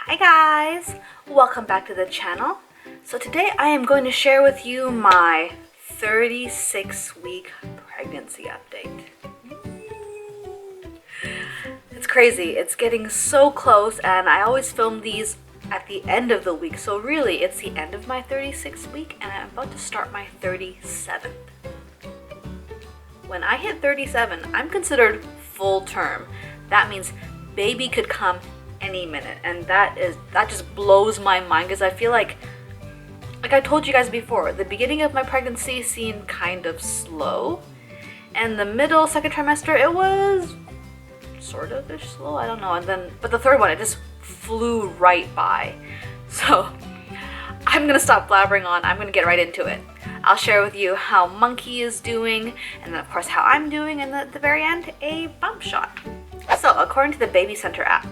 Hi guys! Welcome back to the channel. So today I am going to share with you my 36-week pregnancy update. It's crazy. It's getting so close and I always film these at the end of the week. So really it's the end of my 36th week and I'm about to start my 37th. When I hit 37, I'm considered full term. That means baby could come any minute, and that just blows my mind because I feel like I told you guys before, the beginning of my pregnancy seemed kind of slow, and the middle second trimester it was sort of ish slow, I don't know, but the third one it just flew right by. So I'm gonna stop blabbering on. I'm gonna get right into it. I'll share with you how Monkey is doing, and then of course how I'm doing, and at the very end a bump shot. So according to the Baby Center app,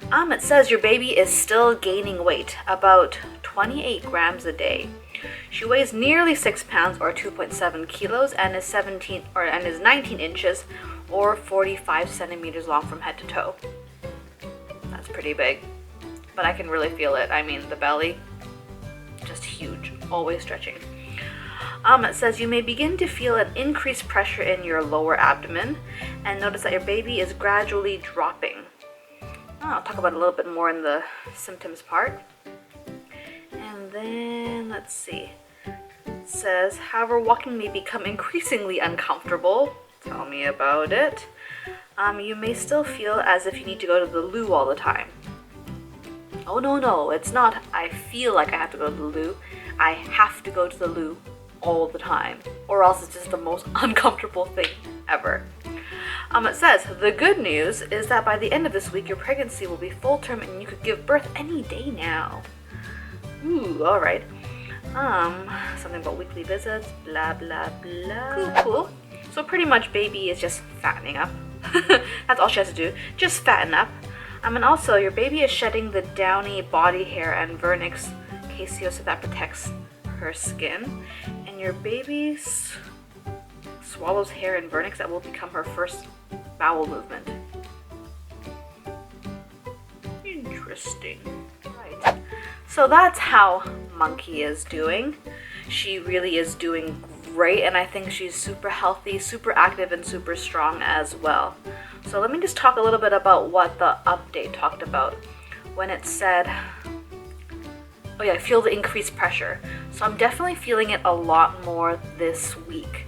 it says your baby is still gaining weight, about 28 grams a day. She weighs nearly 6 pounds or 2.7 kilos and is 19 inches or 45 centimeters long from head to toe. That's pretty big, but I can really feel it. I mean, the belly, just huge, always stretching. It says you may begin to feel an increased pressure in your lower abdomen and notice that your baby is gradually dropping. I'll talk about it a little bit more in the symptoms part. And then, let's see. It says, however, walking may become increasingly uncomfortable. Tell me about it. You may still feel as if you need to go to the loo all the time. Oh, no, it's not I feel like I have to go to the loo. I have to go to the loo all the time, or else it's just the most uncomfortable thing ever. It says, the good news is that by the end of this week, your pregnancy will be full term and you could give birth any day now. Ooh, alright. Something about weekly visits, blah, blah, blah. Cool. So pretty much baby is just fattening up. That's all she has to do, just fatten up. And also, your baby is shedding the downy body hair and vernix caseosa that protects her skin. And your baby swallows hair and vernix that will become her first bowel movement. Interesting. Right. So that's how Monkey is doing. She really is doing great, and I think she's super healthy, super active, and super strong as well. So let me just talk a little bit about what the update talked about when it said, oh yeah, feel the increased pressure. So I'm definitely feeling it a lot more this week.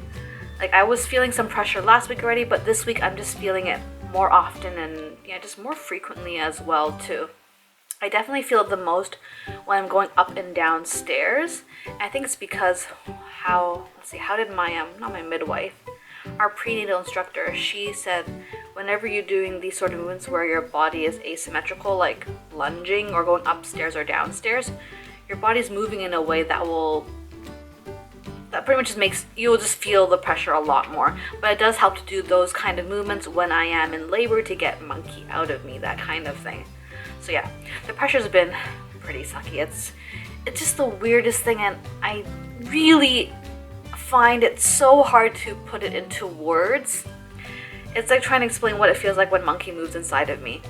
Like, I was feeling some pressure last week already, but this week I'm just feeling it more often and just more frequently as well too. I definitely feel it the most when I'm going up and down stairs. I think it's because how did not my midwife, our prenatal instructor, she said whenever you're doing these sort of movements where your body is asymmetrical, like lunging or going upstairs or downstairs, your body's moving in a way that pretty much just makes you'll just feel the pressure a lot more. But it does help to do those kind of movements when I am in labor to get Monkey out of me, that kind of thing. So yeah, the pressure's been pretty sucky. It's just the weirdest thing, and I really find it so hard to put it into words. It's like trying to explain what it feels like when Monkey moves inside of me.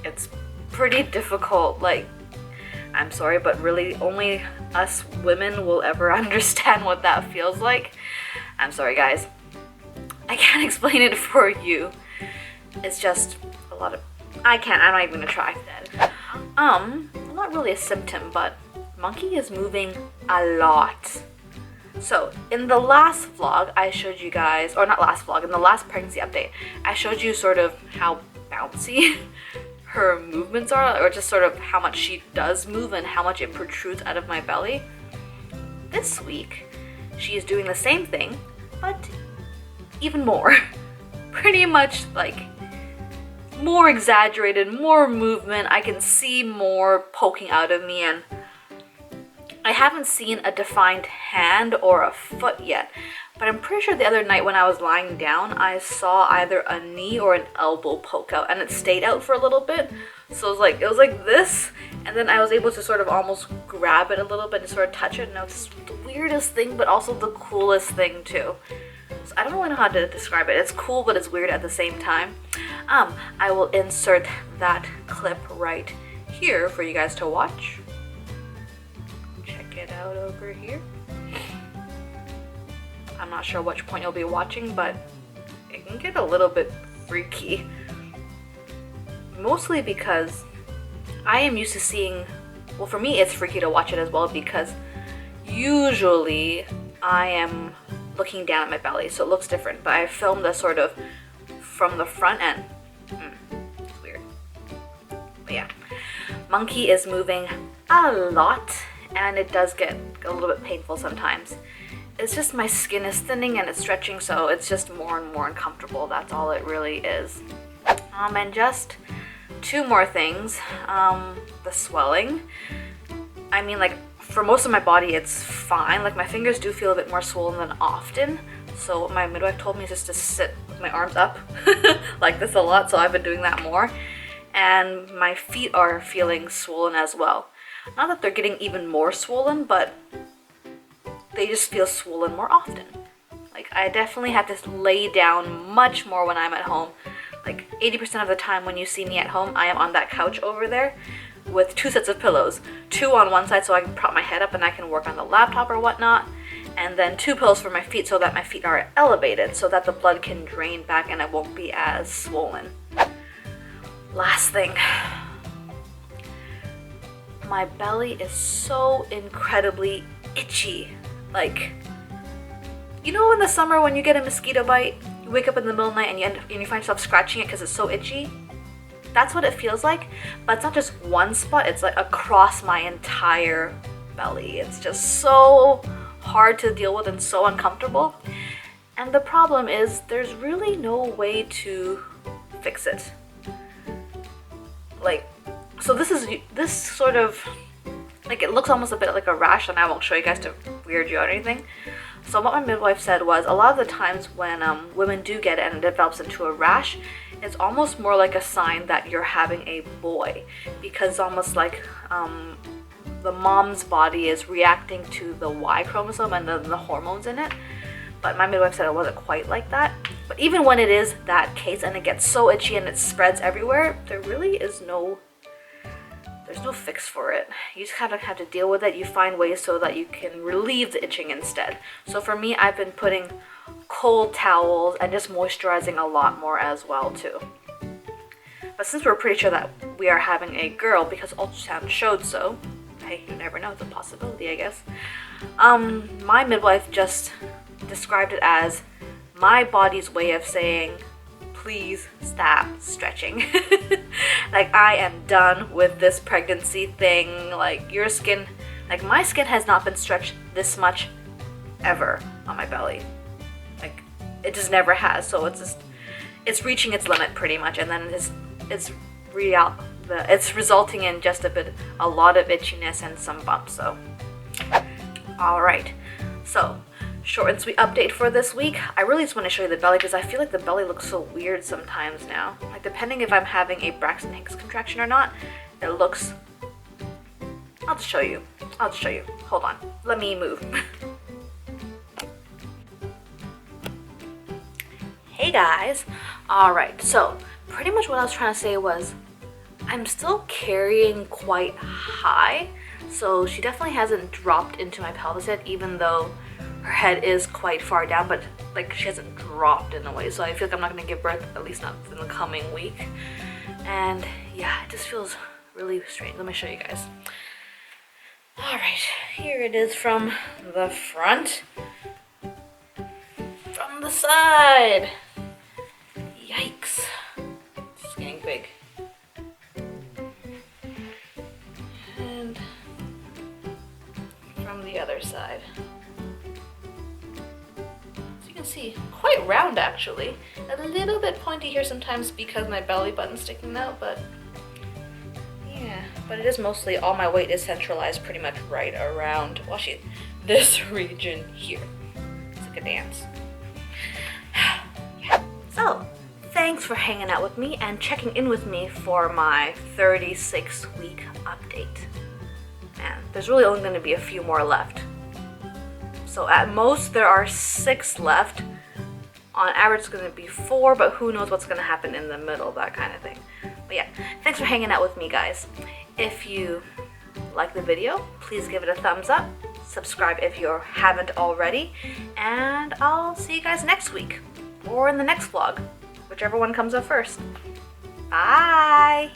It's pretty difficult. Like, I'm sorry, but really only us women will ever understand what that feels like. I'm sorry, guys. I can't explain it for you. It's just a lot of... I'm not even gonna try. Not really a symptom, but Monkey is moving a lot. So, in the last vlog, I showed you guys, or not last vlog, in the last pregnancy update, I showed you sort of how bouncy her movements are, or just sort of how much she does move and how much it protrudes out of my belly. This week, she is doing the same thing, but even more. Pretty much like more exaggerated, more movement. I can see more poking out of me, and I haven't seen a defined hand or a foot yet, but I'm pretty sure the other night when I was lying down, I saw either a knee or an elbow poke out, and it stayed out for a little bit. So it was like this, and then I was able to sort of almost grab it a little bit and sort of touch it, and it was the weirdest thing, but also the coolest thing too. So I don't really know how to describe it. It's cool, but it's weird at the same time. I will insert that clip right here for you guys to watch. Check it out over here. I'm not sure which point you'll be watching, but it can get a little bit freaky. Mostly because I am used to seeing, well, for me it's freaky to watch it as well, because usually I am looking down at my belly, so it looks different, but I filmed this sort of from the front end. It's weird. But yeah, Monkey is moving a lot, and it does get a little bit painful sometimes. It's just my skin is thinning and it's stretching, so it's just more and more uncomfortable. That's all it really is. And just two more things. The swelling. I mean, like, for most of my body it's fine. Like, my fingers do feel a bit more swollen than often, so what my midwife told me is just to sit with my arms up like this a lot, so I've been doing that more. And my feet are feeling swollen as well. Not that they're getting even more swollen, but they just feel swollen more often. Like, I definitely have to lay down much more when I'm at home. Like, 80% of the time when you see me at home, I am on that couch over there with 2 sets of pillows. 2 on one side so I can prop my head up and I can work on the laptop or whatnot. And then 2 pillows for my feet so that my feet are elevated so that the blood can drain back and it won't be as swollen. Last thing. My belly is so incredibly itchy. Like, you know in the summer when you get a mosquito bite, you wake up in the middle of the night and you find yourself scratching it because it's so itchy? That's what it feels like, but it's not just one spot, it's like across my entire belly. It's just so hard to deal with and so uncomfortable. And the problem is there's really no way to fix it. Like, so this sort of, like, it looks almost a bit like a rash, and I won't show you guys to weird you out or anything. So what my midwife said was, a lot of the times when women do get it and it develops into a rash, it's almost more like a sign that you're having a boy, because it's almost like the mom's body is reacting to the Y chromosome and the hormones in it. But my midwife said it wasn't quite like that. But even when it is that case and it gets so itchy and it spreads everywhere, there really is there's no fix for it. You just kind of have to deal with it. You find ways so that you can relieve the itching instead. So for me, I've been putting cold towels and just moisturizing a lot more as well too. But since we're pretty sure that we are having a girl because ultrasound showed so, hey, you never know, it's a possibility, I guess. My midwife just described it as my body's way of saying, please stop stretching. Like, I am done with this pregnancy thing. Like, your skin, like, my skin has not been stretched this much ever on my belly. Like, it just never has. So it's reaching its limit pretty much, and then it's resulting in just a lot of itchiness and some bumps. So, all right. So, short and sweet update for this week. I really just want to show you the belly because I feel like the belly looks so weird sometimes now. Like, depending if I'm having a Braxton Hicks contraction or not, it looks... I'll just show you. Hold on. Let me move. Hey guys. Alright, so pretty much what I was trying to say was I'm still carrying quite high. So she definitely hasn't dropped into my pelvis yet, even though her head is quite far down, but like she hasn't dropped in a way, so I feel like I'm not going to give birth, at least not in the coming week. And yeah, it just feels really strange. Let me show you guys. Alright, here it is from the front. From the side. Yikes. It's getting big. And from the other side. See, quite round actually. A little bit pointy here sometimes because my belly button's sticking out, but yeah, but it is mostly, all my weight is centralized pretty much right around, well, this region here. It's like a dance. Yeah. So, thanks for hanging out with me and checking in with me for my 36-week update. And there's really only going to be a few more left. So at most there are 6 left. On average it's going to be 4, but who knows what's going to happen in the middle, that kind of thing. But yeah, thanks for hanging out with me, guys. If you like the video, please give it a thumbs up. Subscribe if you haven't already. And I'll see you guys next week or in the next vlog, whichever one comes up first. Bye!